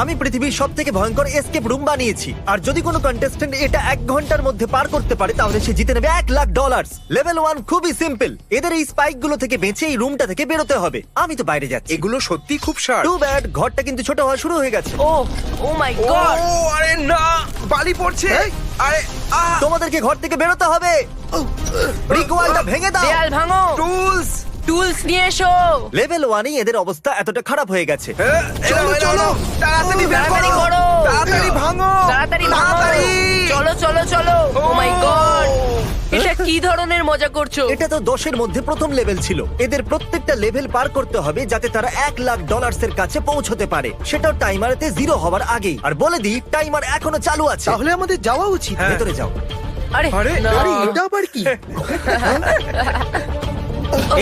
আমি পৃথিবীর সব থেকে ভয়ঙ্কর এসকেপ রুম বানিয়েছি, আর যদি কোনো কন্টেস্টেন্ট এটা 1 ঘন্টার মধ্যে পার করতে পারে তাহলে সে জিতে নেবে $1,00,000। লেভেল 1 খুবই সিম্পল, এদের এই স্পাইক গুলো থেকে বেঁচে এই রুমটা থেকে বেরোতে হবে। আমি তো বাইরে যাচ্ছি। এগুলো সত্যি খুব শার্প। টু ব্যাড, ঘরটা কিন্তু ছোট হওয়া শুরু হয়ে গেছে। ও ও মাই গড! ও আরে না, বালি পড়ছে। আরে তোমাদেরকে ঘর থেকে বেরোতে হবে। ব্রিক ওয়ালটা ভেঙে দাও। দেয়াল ভাঙো, টুলস। টুলস নিয়ে এসো। লেভেল 1 এদের অবস্থা এতটা খারাপ হয়ে গেছে। চলো চলো, তাড়াতাড়ি বের তাড়াতাড়ি করো, করো। তাড়াতাড়ি ভাঙো, তাড়াতাড়ি ভাঙো। তাড়াতাড়ি। চলো চলো চলো। ও মাই গড! এটা কি ধরনের মজা করছো? এটা তো 10-এর মধ্যে প্রথম লেভেল ছিল। এদের প্রত্যেকটা লেভেল পার করতে হবে যাতে তারা $1,00,000 কাছে পৌঁছতে পারে, সেটাও টাইমারেতে 0 হওয়ার আগেই। আর বলে দিই, টাইমার এখনো চালু আছে। তাহলে আমাদের যাওয়া উচিত। ভেতরে যাও। আরে আরে, না। আরে এটা আবার কি?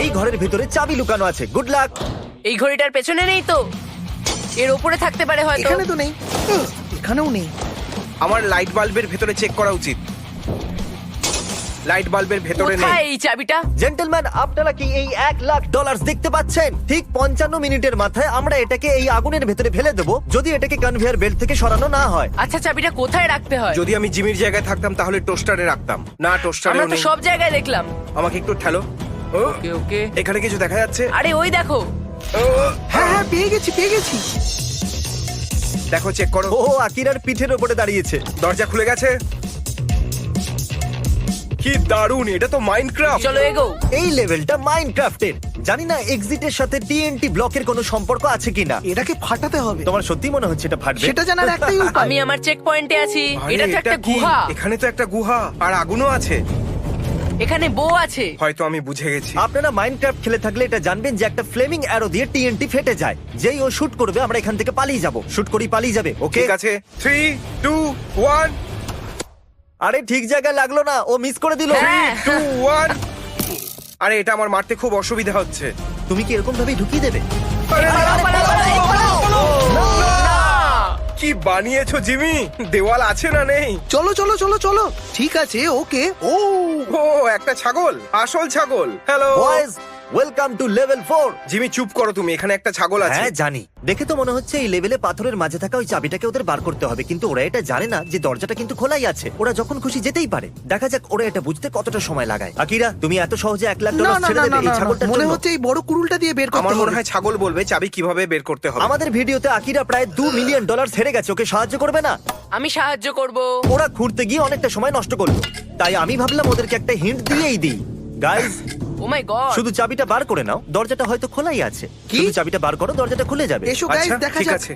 এই ঘরের ভিতরে চাবি লুকানো আছে। Good luck. এই ঘড়িটার পেছনে নেই তো? এর উপরে থাকতে পারে হয়তো। এখানে তো নেই। এখানেও নেই। আমার লাইট বাল্বের ভেতরে চেক করা উচিত। লাইট বাল্বের ভেতরে নেই। কোথায় এই চাবিটা? জেন্টলম্যান, আপনারা কি এই $1,00,000 দেখতে পাচ্ছেন? ঠিক 55 মিনিটের মাথায় আমরা এটাকে এই আগুনের ভেতরে ফেলে দেবো, যদি এটাকে কনভেয়ার বেল্ট থেকে সরানো না হয়। আচ্ছা, চাবিটা কোথায় রাখতে হয়? যদি আমি জিমির জায়গায় থাকতাম তাহলে টোস্টারে রাখতাম। না, টোস্টারে আমরা তো নেই। সব জায়গায় দেখলাম। আমাকে একটু ঠেলো। ও, ওকে ওকে। এখানে কিছু দেখা যাচ্ছে? আরে ওই দেখো। ও, হ্যাঁ হ্যাঁ, পেয়ে গেছি পেয়ে গেছি। দেখো, চেক করো। ও আকিরার পিঠের উপরে দাঁড়িয়েছে। দরজা খুলে গেছে। কি দারুণ, এটা তো মাইনক্রাফট। চলো এগো। এই লেভেলটা মাইনক্রাফটের। জানি না এক্সিটের সাথে TNT ব্লকের কোনো সম্পর্ক আছে কিনা। এটাকে ফাটাতে হবে। তোমার সত্যি মনে হচ্ছে এটা ফাটবে? সেটা জানার একটাই উপায়। আমি আমার চেক পয়েন্টে আছি। আরে, এটা তো একটা কি? গুহা। এখানে তো একটা গুহা আর আগুনও আছে। এখানে বউ আছে। হয়তো আমি বুঝে গেছি। আপনারা মাইনক্রাফট খেলে থাকলে এটা জানবেন যে একটা ফ্লেমিং অ্যারো দিয়ে TNT ফেটে যায়। যেই ও শুট করবে আমরা এখান থেকে পালিয়ে যাব। শুট করি পালিয়ে যাবে। ওকে, ঠিক আছে, 3, 2, 1, আরে ঠিক জায়গায় লাগলো না, ও মিস করে দিল। হ্যাঁ। 2, 1। আরে, এটা আমার মারতে খুব অসুবিধা হচ্ছে। তুমি কি এরকম ভাবেই ঢুকিয়ে দেবে? আরে, পালাও, পালাও, পালাও, এই পালাও। না। কি বানিয়েছো জিমি? দেওয়াল আছে না নেই? চলো চলো চলো চলো। ঠিক আছে, ওকে। ও ও, একটা ছাগল, আসল ছাগল। Hello boys, welcome to level 4। Jimmy, চুপ করো তুমি, এখানে একটা ছাগল আছে। হ্যাঁ জানি, দেখে তো মনে হচ্ছে এই লেভেলে পাথরের মাঝে থাকা ওই চাবিটাকে ওদের বার করতে হবে, কিন্তু ওরা এটা জানে না যে দরজাটা কিন্তু খোলাই আছে। ওরা যখন খুশি যেতেই পারে। দেখা যাক ওরা এটা বুঝতে কতটা সময় লাগায়। আকিরা, তুমি এত সহজে $1,00,000 না না ছেড়ে না দেবে না এই না, ছাগলটার মনে জন্য? হচ্ছে এই বড় কুড়ুলটা দিয়ে বের করতে আমার মনে হবে। হয় ছাগল বলবে চাবি কিভাবে বের করতে হবে। আমাদের ভিডিওতে আকিরা প্রায় $2 মিলিয়ন হেরে গেছে। ওকে সাহায্য করবে না? আমি সাহায্য করব। ওরা ঘুরতে গিয়ে অনেকটা সময় নষ্ট করলো, তাই আমি ভাবলাম ওদেরকে একটা হিন্ট দিয়েই দিই। গাইস, ও মাই গড! শুধু চাবিটা বার করে নাও, দরজাটা হয়তো খোলাই আছে। কি? শুধু চাবিটা বার করো, দরজাটা খুলে যাবে। এসো গাইস, আচ্ছা, দেখা ঠিক যাক। আছে।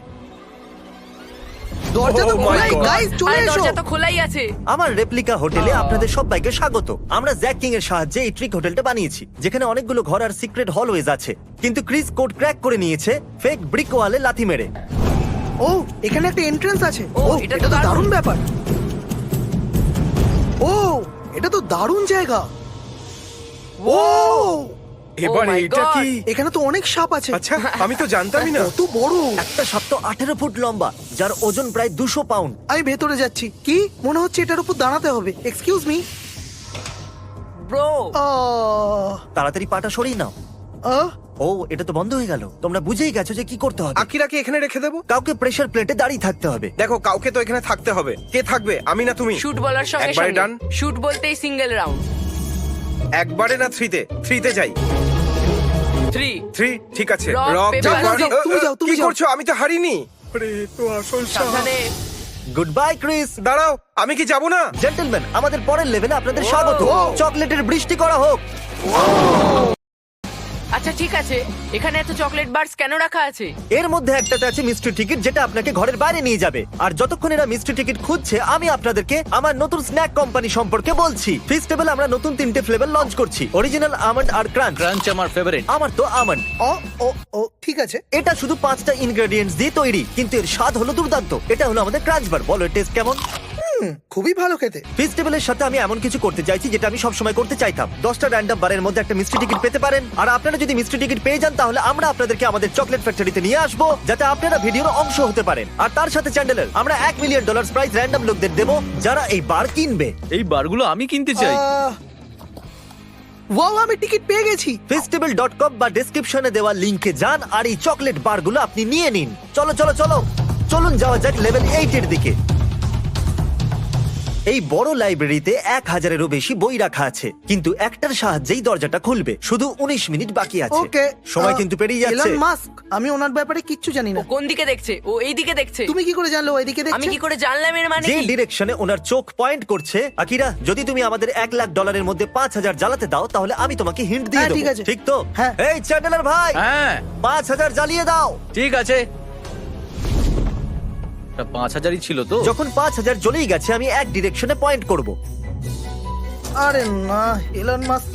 দরজা তো Oh my খোলাই। God. গাইস চলে আরে এসো। দরজা তো খোলাই আছে। আমার রেপ্লিকা হোটেলে আপনাদের সবাইকে স্বাগত। আমরা জ্যাক কিং এর সাহায্যে এই ট্রিক হোটেলটা বানিয়েছি, যেখানে অনেকগুলো ঘর আর সিক্রেট হলওয়েজ আছে। কিন্তু ক্রিস কোড ক্র্যাক করে নিয়েছে ফেক ব্রিক ওয়ালে লাথি মেরে। ও, এখানে একটা এন্ট্রান্স আছে। ও, ও, এটা এটা তো তো দারুণ। দারুণ ব্যাপার। ও, এটা তো দারুণ জায়গা। ও, এবার my এটা God. কি? এখানে তো অনেক সাপ আছে। আচ্ছা, আমি তো জানতামই না। কত বড়। একটা সাপ তো 18 ফুট লম্বা, যার ওজন প্রায় 200 পাউন্ড। আমি ভেতরে যাচ্ছি। কি মনে হচ্ছে এটার উপর দাঁড়াতে হবে। Excuse me. ব্রো, তাড়াতাড়ি পাটা সরিয়ে নাও। ও, এটা তো বন্ধ হয়ে গেল। তোমরা বুঝেই গেছো যে কি করতে হবে। আকিরাকে এখানে রেখে দেবো? কাউকে প্রেসার প্লেটে দাঁড়িয়ে থাকতে হবে। দেখো, কাউকে তো এখানে থাকতে হবে। কে থাকবে, আমি না তুমি? শুট বলার সঙ্গে একবারে সঙ্গে done? শুট বলতেই সিঙ্গেল রাউন্ড। একবারে না, 3-তে যাই। 3 3, ঠিক আছে। Rock, rock, paper, paper. scissors. তুমি যাও, তুমি কি যাও। করছো? আমি তো হারিনি। আরে, তো আসল সাপ। সাবধানে। Good bye Chris. দাঁড়াও, আমি কি যাবো না? জেন্টলম্যান, আমাদের পরের লেভেলে আপনাদের স্বাগত। চকলেটের বৃষ্টি করা হোক। আচ্ছা ঠিক আছে, এখানে এত চকলেট বার্স কেন রাখা আছে? এর মধ্যে একটাতে আছে মিস্ট্রি টিকিট, যেটা আপনাকে ঘরের বাইরে নিয়ে যাবে। আর যতক্ষণ এরা মিস্ট্রি টিকিট খুঁজছে, আমি আপনাদেরকে আমার নতুন স্ন্যাক কোম্পানি সম্পর্কে বলছি। ফিস্টেবল আমরা নতুন 3টে ফ্লেভার লঞ্চ করছি, অরিজিনাল আমন্ড আর ক্রাঞ্চ। ক্রাঞ্চ আমার ফেভারিট। আমার তো আমন্ড। ও ও ও, ঠিক আছে। এটা শুধু 5টা ইনগ্রেডিয়েন্টস দিয়ে তৈরি, কিন্তু এর স্বাদ হলো দুর্দান্ত। এটা হলো আমাদের ক্রাঞ্চ বার। বলো টেস্ট কেমন? খুবই ভালো খেতে। ফেস্টিভ্যালের সাথে আমি এমন কিছু করতে চাইছি যেটা আমি সবসময় করতে চাইতাম। 10টা র্যান্ডম বারের মধ্যে একটা মিস্ট্রি টিকিট পেতে পারেন। আর আপনারা যদি মিস্ট্রি টিকিট পেয়ে যান, তাহলে আমরা আপনাদেরকে আমাদের চকলেট ফ্যাক্টরিতে নিয়ে আসবো, যাতে আপনারা ভিডিওর অংশ হতে পারেন। আর তার সাথে চ্যান্ডেলের আমরা $1 মিলিয়ন প্রাইজ র্যান্ডম লোকদের দেবো, যারা এই বার কিনবে। এই বারগুলো আমি কিনতে চাই। ওয়াও, আমি টিকিট পেয়ে গেছি। festival.com বা ডেসক্রিপশনে দেওয়া লিংকে যান আর এই চকলেট বারগুলো আপনি নিয়ে নিন। চলো চলো চলো। চলুন যাওয়া যাক লেভেল 8 এর দিকে। এই বড় লাইব্রেরিতে 1000-এরও বেশি বই রাখা আছে, কিন্তু একটার সাহায্যেই দরজাটা খুলবে। শুধু 19 মিনিট বাকি আছে। ওকে সময় কিন্তু পেরিয়ে যাচ্ছে। এলন মাস্ক, আমি ওনার ব্যাপারে কিচ্ছু জানি ও না। কোন দিকে দেখছে? ও এই দিকে দেখছে। তুমি কি করে জানলে ও এদিকে আমি দেখছে? কি করে জানলাম এর মানে যে কি? ডিরেকশনে ওনার চোখ পয়েন্ট করছে। আকিরা, যদি তুমি আমাদের $1,00,000 মধ্যে 5000 জ্বালাতে দাও তাহলে আমি তোমাকে হিন্ট দিয়ে হ্যাঁ, দেবো। ঠিক আছে। ঠিক তো? হ্যাঁ। এই চ্যান্ডেলার ভাই, হ্যাঁ 5000 জ্বালিয়ে দাও। ঠিক আছে। 5000ই ছিল তো। যখন 5000 জ্বলেই গেছে আমি এক ডিরেকশনে পয়েন্ট করব। আরে না, এলন মাস্ক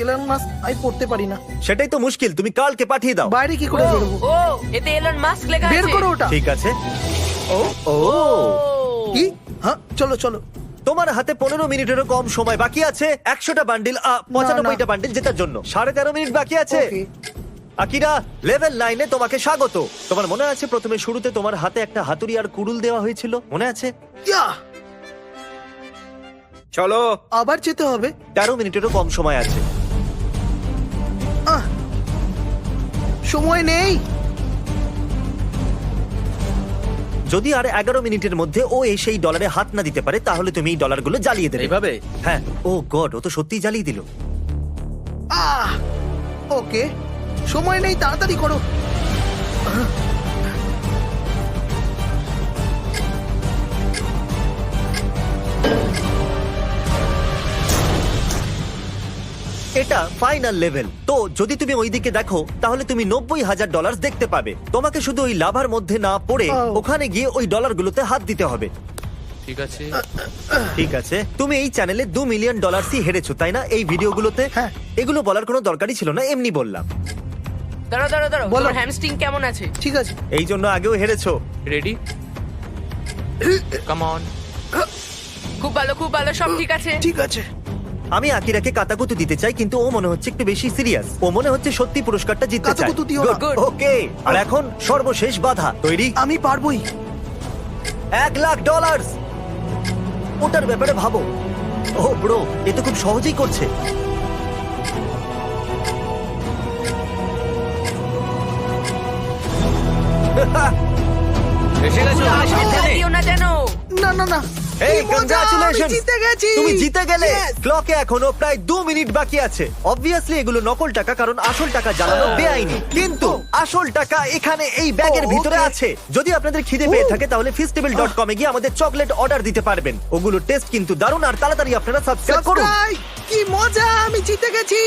আমি পড়তে পারি না। সেটাই তো মুশকিল, তুমি কালকে পাঠিয়ে দাও। বাইরে কি করে ও, বেরোবো? ও এতে এলন মাস্ক লেখা আছে। বের করো ওটা। ঠিক আছে। ও ও কি? হ্যাঁ, চলো চলো। তোমার হাতে 15 মিনিটেরও কম সময় বাকি আছে। 100টা বান্ডিল 95টা বান্ডিল জেতার জন্য 13.5 মিনিট বাকি আছে। ওকে। আকিরা, লেভেল 9-এ তোমাকে স্বাগত। তোমার মনে আছে প্রথমে শুরুতে তোমার হাতে একটা হাতুড়ি আর কুড়ুল দেওয়া হয়েছিল? মনে আছে? ইয়া, চলো। আবার যেতে হবে। 13 মিনিটেরও কম সময় আছে। আহ, সময় নেই। যদি আর 11 মিনিটের মধ্যে ও এসে এই ডলারে হাত না দিতে পারে তাহলে তুমি এই ডলারগুলো জ্বালিয়ে দেবে। এইভাবে? হ্যাঁ। ও গড, ও তো সত্যিই জ্বালিয়ে দিল। ওকে, সময় নেই, তাড়াতাড়ি করো। এটা ফাইনাল লেভেল। তো যদি তুমি ওইদিকে দেখো তাহলে তুমি $90,000 দেখতে পাবে। তোমাকে শুধু ওই লাভার মধ্যে না পড়ে ও। ওখানে গিয়ে ওই ডলারগুলোতে হাত দিতে হবে। ঠিক আছে। ঠিক আছে, তুমি এই চ্যানেলে $2 মিলিয়ন হেরেছো তাই না এই ভিডিওগুলোতে? হ্যাঁ। এগুলো বলার কোনো দরকারই ছিল না, এমনি বললাম। দাঁড়াও দাঁড়াও দাঁড়াও, বলো। তোমার হ্যামস্ট্রিং কেমন আছে? ঠিক আছে। এই জন্য আগেও হেরেছো। রেডি? Come on. খুব ভালো, সব ঠিক আছে। ঠিক আছে। আমি আকিরাকে কাতাকুতু দিতে চাই কিন্তু ও মনে হচ্ছে একটু বেশি সিরিয়াস। ও মনে হচ্ছে সত্যি পুরস্কারটা জিততে চায়। কাতাকুতু দিও না। Good. ওকে, আর এখন সর্বশেষ বাধা। তৈরি? আমি পারবোই। $1,00,000। ওটার ব্যাপারে ভাবো। ও ব্রো, এ তো খুব সহজেই করছে। এসে গেছো? সাবধানে দিও না যেন। না না না, এই কি মজা, আমি কংগ্রাচুলেশনস, জিতে গেছি। তুমি জিতে গেলে। Yes! ক্লকে এখনো প্রায় 2 মিনিট বাকি আছে। অবভিয়াসলি এগুলো নকল টাকা, কারণ আসল টাকা জ্বালানো বেআইনি। কিন্তু আসল টাকা এখানে এই ব্যাগের ভিতরে okay. আছে। যদি আপনাদের খিদে পেয়ে থাকে তাহলে feastable.com এ গিয়ে আমাদের চকলেট অর্ডার দিতে পারবেন। ওগুলো টেস্ট কিন্তু দারুণ, আর তাড়াতাড়ি আপনারা সাবস্ক্রাইব করুন। Subscribe! কি মজা, আমি জিতে গেছি।